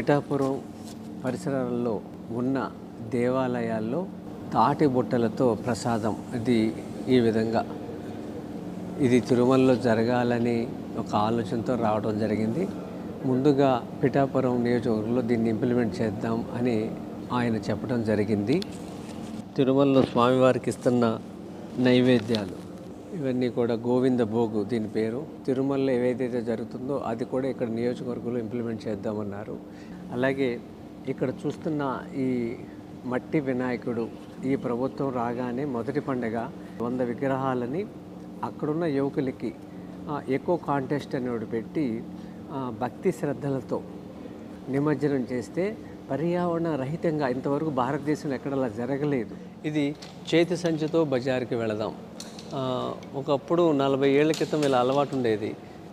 పిఠాపురం పరిసరాల్లో ఉన్న దేవాలయాల్లో తాటి బుట్టలతో ప్రసాదం ఈ విధంగా ఇది తిరుమలలో జరగాలని ఒక ఆలోచనతో రావడం జరిగింది. ముందుగా పిఠాపురం నియోజకవర్గంలో దీన్ని ఇంప్లిమెంట్ చేద్దాం అని ఆయన చెప్పడం జరిగింది. తిరుమలలో స్వామివారికి ఇస్తున్న నైవేద్యాలు ఇవన్నీ కూడా గోవింద భోగు దీని పేరు. తిరుమలలో ఏదైతే జరుగుతుందో అది కూడా ఇక్కడ నియోజకవర్గంలో ఇంప్లిమెంట్ చేద్దామన్నారు. అలాగే ఇక్కడ చూస్తున్న ఈ మట్టి వినాయకుడు ఈ ప్రభుత్వం రాగానే మొదటి పండుగ 100 విగ్రహాలని అక్కడున్న యువకులకి ఎకో కాంటెస్ట్ అనేవి పెట్టి భక్తి శ్రద్ధలతో నిమజ్జనం చేస్తే పర్యావరణ రహితంగా ఇంతవరకు భారతదేశంలో ఎక్కడ అలా జరగలేదు. ఇది చేతి సంచితో బజారుకి వెళదాం. ఒకప్పుడు 40 ఏళ్ల క్రితం ఇలా అలవాటు ఉండేది.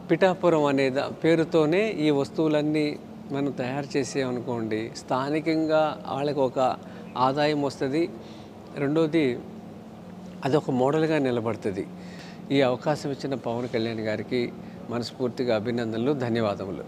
పిఠాపురం అనే పేరుతోనే ఈ వస్తువులన్నీ మనం తయారు చేసామనుకోండి, స్థానికంగా వాళ్ళకి ఒక ఆదాయం వస్తుంది. రెండోది అదొక మోడల్గా నిలబడుతుంది. ఈ అవకాశం ఇచ్చిన పవన్ కళ్యాణ్ గారికి మనస్ఫూర్తిగా అభినందనలు, ధన్యవాదములు.